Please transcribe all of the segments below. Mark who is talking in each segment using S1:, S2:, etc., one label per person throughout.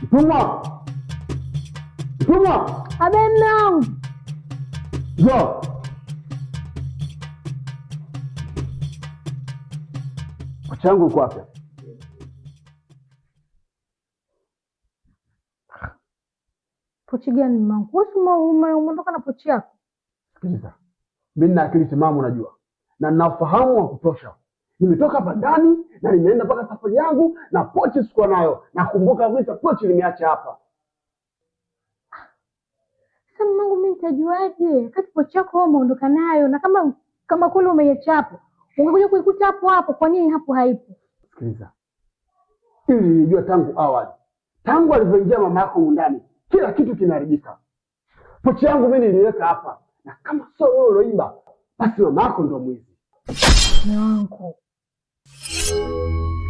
S1: Mtumwa! Mtumwa!
S2: Abe mume wangu.
S1: Njoo. Pochi yangu iko wapi?
S2: Pochi gani mume wangu? Wewe umeondoka na pochi yako?
S1: Sikiliza. Mimi nina akili timamu unajua. Na ninafahamu wa kutosha. Nimetoka hapa ndani na nimeenda mpaka safari yangu na pochi sikuwa nayo. Nakumbuka kabisa pochi nimeacha hapa.
S2: Sasa mume wangu mimi nitajuaje? Kati pochi yako wewe umeondoka nayo na kama kule umeiacha hapo. Ungekuja kuikuta hapo hapo, kwa nini hapo haipo?
S1: Sikiliza. Ili nilijua tangu awali. Tangu alivyoingia mama yako ndani, kila kitu kinaharibika. Pochi yangu mimi niliweka hapa. Na kama sio wewe uloiba, basi mama yako ndio mwizi.
S2: Mume wangu.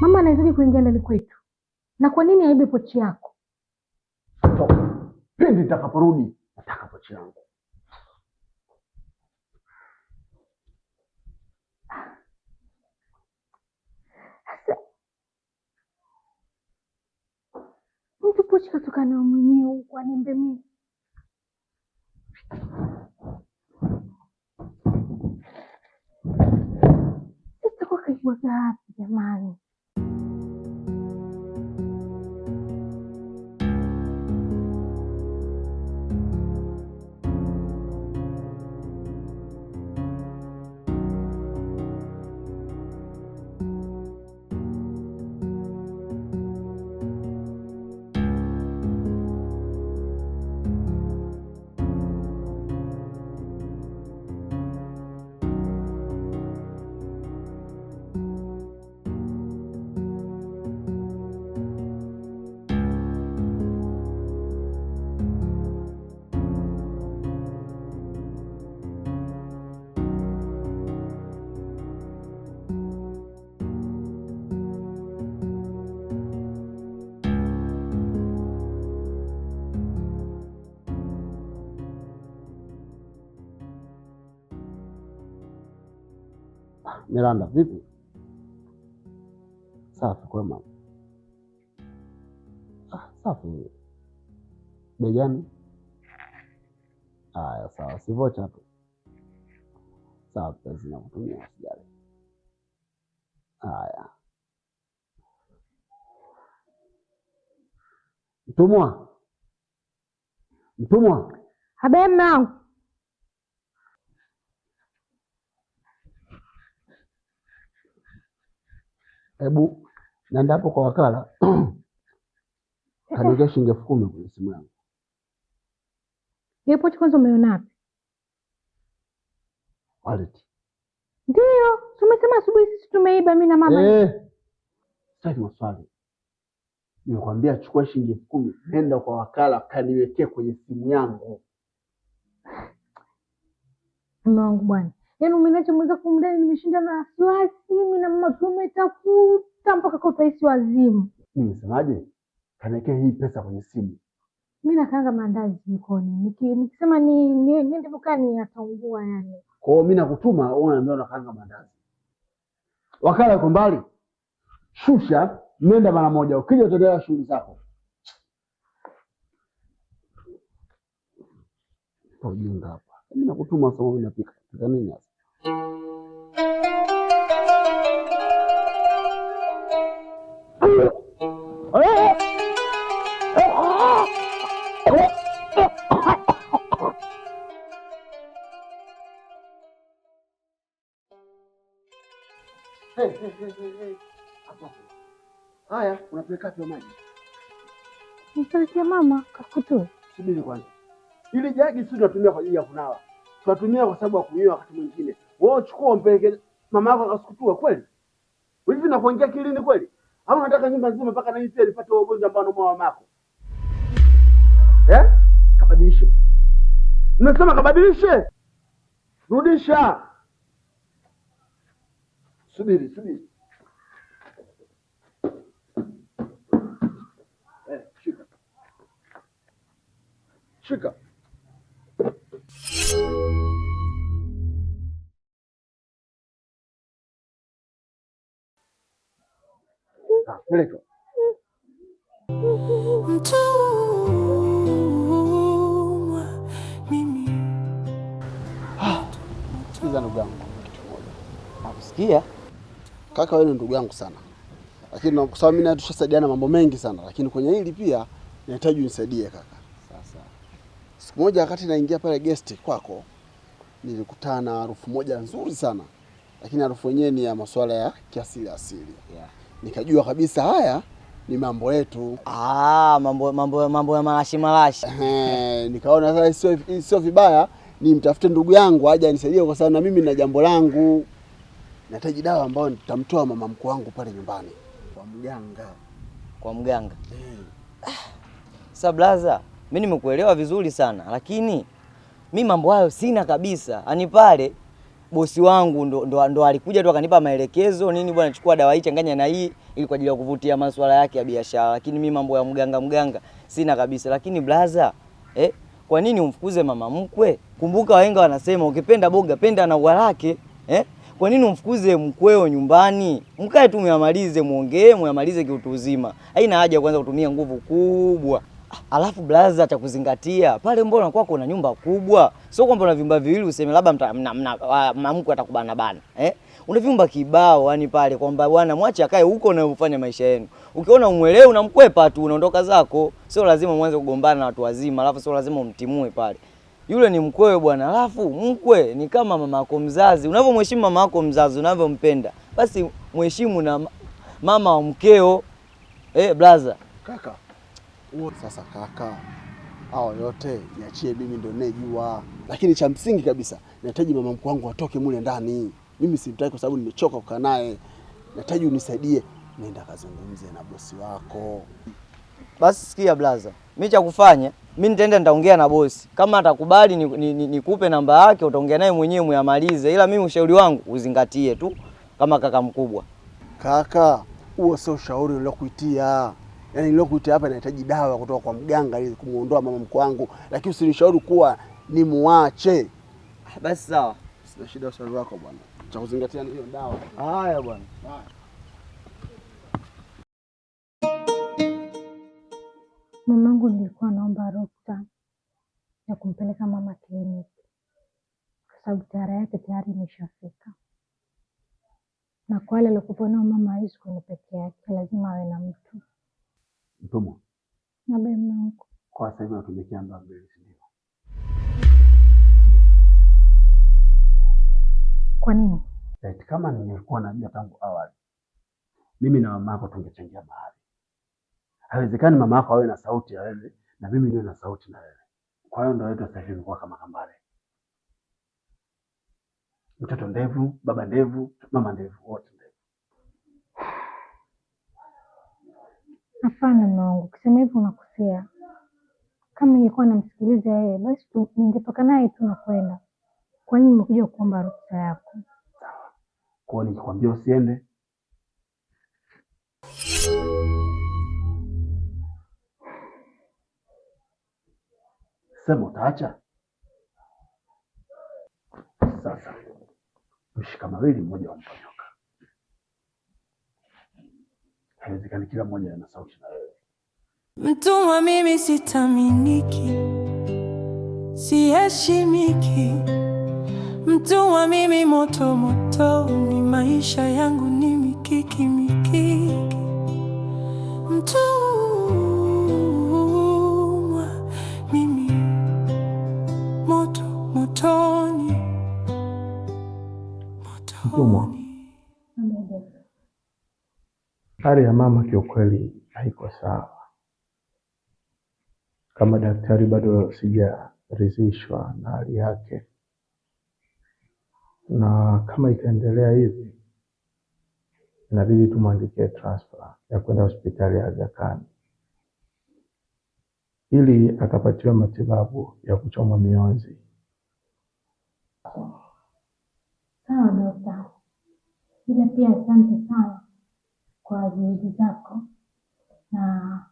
S2: Mama anawezaje kuingia ndani kwetu? Na kwa nini aibe pochi yako?
S1: Pindi nitakaporudi, nataka pochi yangu.
S2: Sasa mtu pochi katoka na mwenyewe huko anembe mimi. Sitakuwa kaibwa wapi jamani?
S1: Miranda, vipi? Safi kwema. Safi. Bei gani? Haya, sawa. Si vocha tu. Sawa, pesa na kutumia usijali. Haya. Mtumwa. Mtumwa.
S2: Habe mume wangu.
S1: Hebu nenda hapo kwa wakala. Kaniwekea shilingi 10,000 kwenye simu yangu.
S2: Hiyo pochi kwanza umeona wapi?
S1: Wallet.
S2: Ndio, tumesema asubuhi sisi tumeiba mimi na mama.
S1: Sitaki maswali. Nimekwambia chukua shilingi 10,000, nenda kwa wakala kaniwekea kwenye simu yangu.
S2: Mume wangu bwana. Yaani umeniacha mweza kumdai, nimeshinda na wasiwasi, mimi na mama tumetafuta mpaka kwa utaisi wazimu.
S1: Nimesemaje? Kaniwekea hii pesa kwenye simu.
S2: Mimi nakaanga maandazi jikoni. Nikisema niende dukani ataungua yani.
S1: Kwa hiyo mimi nakutuma wewe unaambia unakaanga maandazi. Wakala yuko mbali. Shusha, nenda mara moja. Ukija utaendelea shughuli zako. Kwa ujinga hapa. Mimi nakutuma sasa wewe unapika. Pika nini hapa? Haya, unapeleka wapi maji?
S2: Nipelekea mama kakutu.
S1: Subiri kwanza. Ili jagi sisi tunatumia kwa ajili ya kunawa. Tunatumia kwa sababu ya kunywa wakati mwingine. Wewe chukua umpeleke mama yako akasikutua kweli? Hivi na kuingia kilini kweli? Au unataka nyumba nzima mpaka na pia nipate ugonjwa ambao anaumwa mama yako? Kabadilishe. Nimesema kabadilishe. Rudisha. Subiri. Shika. Peleka. Sikiza ndugu yangu kitu kimoja.
S3: Nakusikia.
S1: Kaka, wewe ni ndugu yangu sana. Lakini kwa sababu mimi na tushasaidiana mambo mengi sana, lakini kwenye hili pia nahitaji unisaidie kaka.
S3: Sasa
S1: Siku moja wakati naingia pale guest kwako, nilikutana na harufu moja nzuri sana. Lakini harufu yenyewe ni ya masuala ya kiasili asili.
S3: yeah.
S1: Nikajua kabisa haya ni mambo yetu.
S3: Mambo ya malashi.
S1: Nikaona sasa sio vibaya nimtafute ndugu yangu aje anisaidie, kwa sababu na mimi na jambo langu. Nahitaji dawa ambayo nitamtoa mama mkuu wangu pale nyumbani kwa mganga.
S3: Sasa blaza, mimi nimekuelewa vizuri sana, lakini mimi mambo hayo sina kabisa. Ani pale bosi wangu ndo alikuja tu akanipa maelekezo nini, bwana chukua dawa hii changanya na hii ili kwa ajili ya kuvutia masuala yake ya biashara, lakini mimi mambo ya mganga sina kabisa. Lakini blaza, kwa nini umfukuze mama mkwe? Kumbuka wahenga wanasema ukipenda boga penda na ua lake. Kwa nini umfukuze mkweo nyumbani? Mkae tu myamalize, muongee, myamalize kiutu uzima. Haina haja kwanza kutumia nguvu kubwa. Alafu blaza, cha kuzingatia, pale mbona kwako kuna nyumba kubwa. Sio kwamba una vyumba viwili useme labda mama mkwe atakubana bana. Una vyumba kibao, yani pale kwamba bwana mwache akae huko na ufanye maisha yenu. Ukiona umuelewe unamkwepa tu unaondoka zako. Sio lazima mwanze kugombana na watu wazima, alafu sio lazima umtimue pale. Yule ni mkwewe bwana. Alafu mkwe ni kama mama yako mzazi. Unavyomheshimu mama yako mzazi, unavyompenda, basi mheshimu na mama wa mkeo. Blaza.
S1: Kaka. Sasa kaka, hao yote niachie mimi, ndio ninejua. Lakini cha msingi kabisa, nahitaji mama mkuu wangu atoke mule ndani. Mimi simtaki kwa sababu nimechoka kukaa naye. Nahitaji unisaidie. Nenda kazungumze na bosi wako.
S3: Basi sikia blaza, mimi cha kufanya, mimi nitaongea na bosi. Kama atakubali nikupe namba yake, utaongea naye mwenyewe muyamalize. Ila mimi ushauri wangu uzingatie tu kama kaka mkubwa.
S1: Kaka, huo sio ushauri nilokuitia. Yaani nilokuitia hapa nahitaji dawa kutoka kwa mganga ili kumuondoa mama mkuu wangu, lakini usinishauri kuwa ni muache.
S3: Basi sawa.
S1: Sina shida ushauri wako bwana. Cha kuzingatia ni hiyo dawa.
S3: Haya bwana.
S2: Mamangu nilikuwa naomba ruksa ya kumpeleka mama kliniki, kwa sababu tayari imeshafika. Na kwa wale waliokuwa nao mama hawezi kwenda peke yake, lazima awe na mtu.
S1: Mtumwa.
S2: Na baba yangu.
S1: Kwa sasa hivi natumikia namba mbili ndio.
S2: Kwa nini?
S1: Kama ningekuwa najua tangu awali, mimi na mama yako tungechangia mahali. Haiwezekani mama yako awe na sauti ya wewe na mimi niwe na sauti na wewe. Kwa hiyo ndio wetu sasa hivi kwa kama kambale. Mtoto ndevu, baba ndevu, mama ndevu, wote ndevu.
S2: Hapana mwanangu, kusema hivyo unakosea. Kama ningekuwa namsikiliza yeye, basi ningetoka naye tu na kwenda. Kwa nini nimekuja kuomba ruksa yako?
S1: Sawa. Kwa nini nikwambia usiende? Sema utaacha. Sasa mshika mawili mmoja wamponyoka. Haiwezekani kila mmoja ana sauti na wewe.
S4: Mtumwa mimi sitaminiki, siheshimiki. Mtumwa mimi moto, ni maisha yangu ni mikiki. Mtumwa mimi motoni.
S5: Mtumwa, hali ya mama kiukweli haiko sawa. Kama daktari bado sijaridhishwa na hali yake, na kama itaendelea hivi inabidi tumwandikie transfer ya kwenda hospitali ya Aga Khan ili akapatiwa matibabu ya kuchomwa mionzi.
S2: Sawa dokta, ila pia asante sana kwa juhudi zako na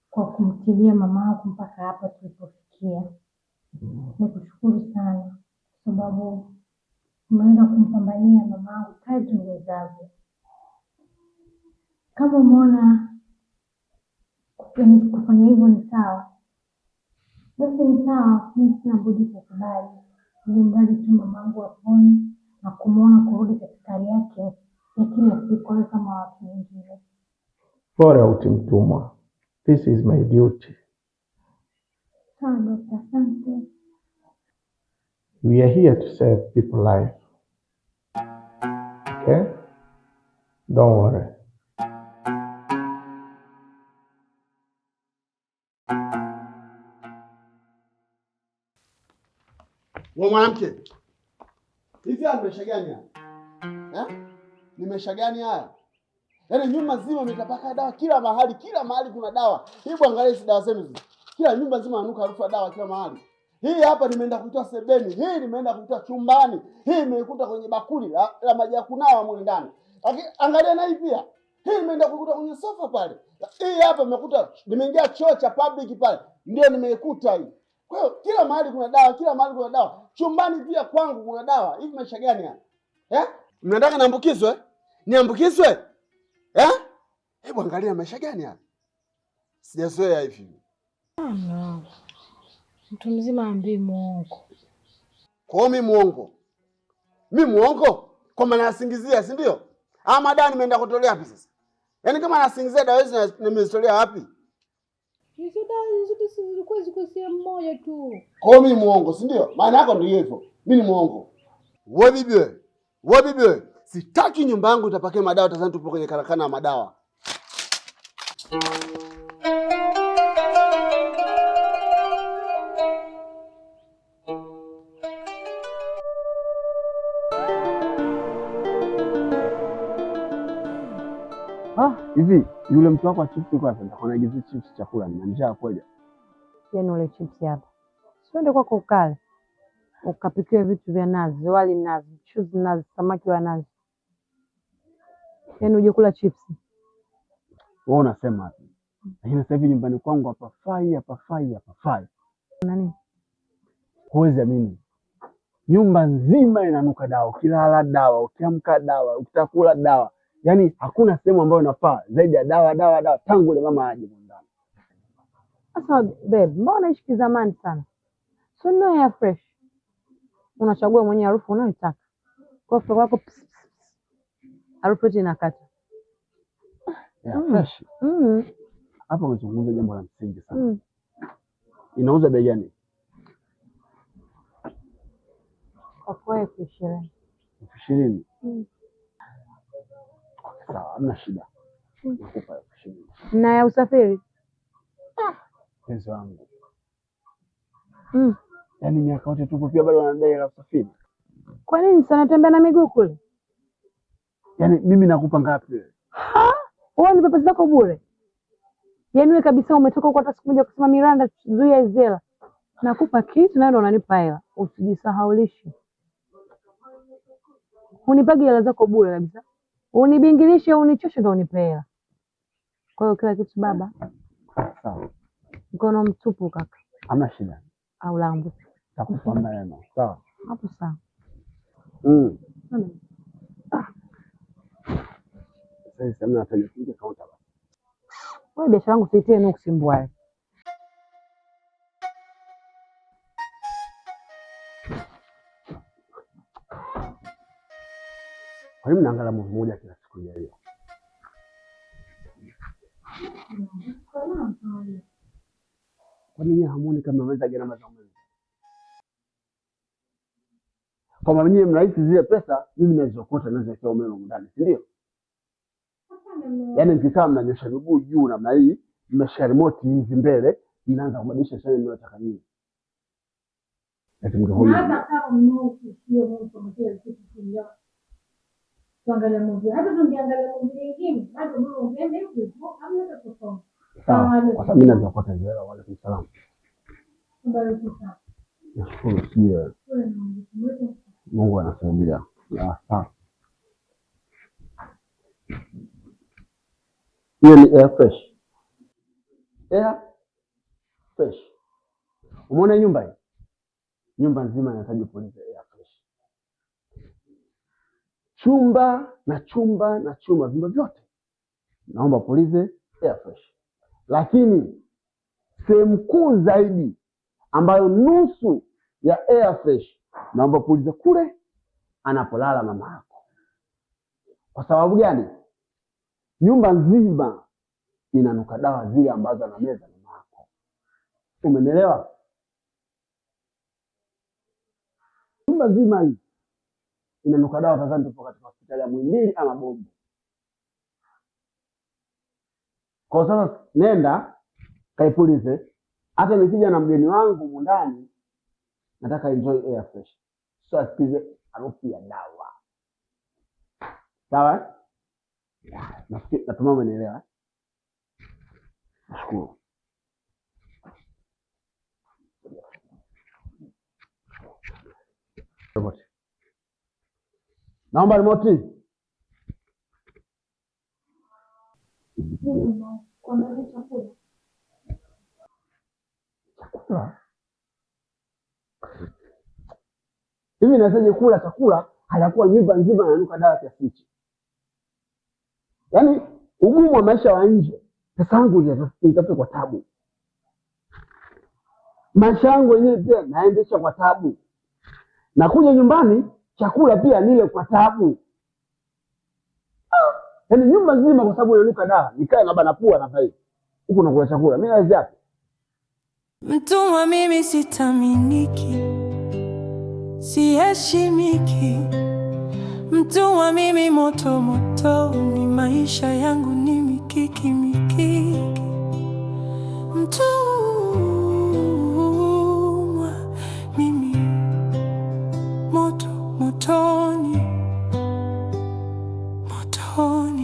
S2: kwa kumtilia mama yangu mpaka hapa tulipofikia. Nikushukuru sana kwa sababu umeenda kumpambania mama yangu kadri uwezavyo. Kama umeona kufanya hivyo ni sawa, basi ni sawa. Mimi sina budi kukubali, ili mradi tu mamangu apone na kumwona kurudi katika hali yake ya kila siku kama watu wengine.
S5: Bora utimtumwa. This is my duty.
S2: Sawa dokta, asante.
S5: We are here to save people's life. Okay? Don't worry.
S1: Wewe mwanamke, hivi nimesha gani haya? Nimesha gani haya? Yaani nyumba nzima umetapaka dawa kila mahali kuna dawa. Hebu angalia hizi dawa zenu hizi. Kila nyumba nzima inanuka harufu ya dawa kila mahali. Hii hapa nimeenda kuitoa sebeni, hii nimeenda kuitoa chumbani, hii nimeikuta kwenye bakuli la maji ya kunawa mule ndani. Angalia na hii pia. Hii nimeenda kuikuta kwenye sofa pale. Hii hapa nimekuta nimeingia choo cha public pale. Ndio nimeikuta hii. Kwa hiyo kila mahali kuna dawa, Chumbani pia kwangu kuna dawa. Hivi maisha gani haya? Mnataka niambukizwe? Niambukizwe? Hebu angalia maisha gani haya? Sijazoea hivi.
S2: No. Mtu mzima ambii muongo.
S1: Kwa mimi muongo? Mimi muongo? Kwa maana nasingizia, si ndio? Ama dawa nimeenda kutolea wapi sasa? Yaani kama nasingizia dawa hizi nimezitolea wapi?
S2: Hizo dawa zote zilikuwa ziko sehemu moja tu.
S1: Kwa mimi muongo, si ndio? Maana yako ndio hivyo. Mimi ni muongo. Wewe bibi wewe. Sitaki nyumba yangu itapake madawa, tazama tupo kwenye karakana ya madawa. Hivi yule mtu wako wa chips yuko hapa, ndio anagiza chips chakula, nina njaa kweli.
S6: Yaani ule chips hapa. Siende kwako ukale. Ukapikiwe vitu vya nazi, wali nazi, chuzi nazi, samaki wa nazi. Yaani uje kula chips.
S1: Wewe unasema hapo. Lakini sasa hivi nyumbani kwangu hapafai.
S6: Nani?
S1: Huwezi amini. Nyumba nzima inanuka dawa, ukilala dawa, ukiamka dawa, ukitakula dawa. Yaani hakuna sehemu ambayo inafaa zaidi ya dawa tangu ile mama aje ndani.
S6: Sasa babe, mbona unaishi kizamani sana? So no air fresh. Unachagua mwenye harufu unayotaka. Kwa kwako harufu yote inakata.
S1: Air fresh. Hapa umezungumza jambo la msingi sana. Inauza bei gani?
S6: Kwa 20.
S1: 20. Sawa, hamna shida. Nakupa 20.
S6: Na ya usafiri?
S1: Pesa wangu. Yaani miaka yote tupo pia bado wanadai la usafiri.
S6: Kwa nini sana tembea na miguu kule?
S1: Yaani mimi nakupa ngapi wewe?
S6: Wewe ni pesa zako bure. Yaani wewe kabisa umetoka huko hata siku moja kusema Miranda zuia izela. Nakupa kitu na ndio unanipa hela. Usijisahaulishe. Unipage hela zako bure kabisa. Unibingilishe, unichoshe ndio unipe hela. Kwa hiyo kila kitu baba.
S1: Sawa.
S6: Mkono mtupu kaka.
S1: Hamna shida.
S6: Au langu.
S1: Takupa maneno. Sawa.
S6: Hapo sawa.
S1: Sasa mimi nataja kuja kaunta basi.
S6: Wewe biashara yangu siitie nuksi mbwa.
S1: Kwa nini mnaangalia movie moja kila siku ya hiyo? Kwa nini hamuoni kama mnaweza gharama za umeme? Kwa maana nyinyi mnahisi zile pesa mimi nazokota naweza kwa umeme ndani, si ndio? Yaani mkikaa mnanyosha miguu juu namna hii, mmeshika remote hivi mbele, mnaanza kubadilisha channel mnayotaka nyinyi. Lakini ndio huyo.
S2: Hata kama mmoja sio mtu mmoja kitu kingine. Tuangalie movie. Hata tungeangalia movie nyingine, bado mbona ungeenda hivyo? Hamna tofauti.
S1: Sawa. Kwa sababu mimi nazokota zile wale kwa salamu.
S2: Baraka sana.
S1: Nashukuru sio. Mungu anasaidia. Sawa. Hiyo ni air fresh. Air fresh. Umeona nyumba hii? Nyumba nzima inahitaji kupuliza air fresh. Chumba na chumba, vyumba vyote naomba upulize air fresh. Lakini sehemu kuu zaidi ambayo nusu ya air fresh naomba upulize kule anapolala mama yako. Kwa sababu gani? Nyumba nzima inanuka dawa zile ambazo anameza mama yako. Umenielewa? Nyumba nzima hii inanuka dawa. Sasa tupo katika hospitali ya Muhimbili ama Bombo. Kwa sasa nenda kaipulize. Hata nikija na mgeni wangu mundani, nataka enjoy air fresh, so asikize harufu ya dawa. Sawa? Nafikiri natumai umenielewa. Nashukuru. Remote. Naomba remote. Chakula. Hivi nasaje kula chakula hayakuwa nyumba nzima inanuka dawa kiasi hichi? Yaani ugumu wa maisha wa nje, pesa yangu nitafute kwa tabu. Maisha yangu yenyewe pia naendesha kwa tabu. Na kuja nyumbani chakula pia nile kwa tabu. Yaani nyumba nzima kwa sababu inanuka dawa, nikae na bana pua na faida. Huko nakula chakula. Mimi naweza yapi?
S4: Mtumwa mimi sitaminiki, siheshimiki. Mtumwa mimi moto moto, ni maisha yangu ni mikiki mikiki. Mtumwa mimi moto motoni, motoni.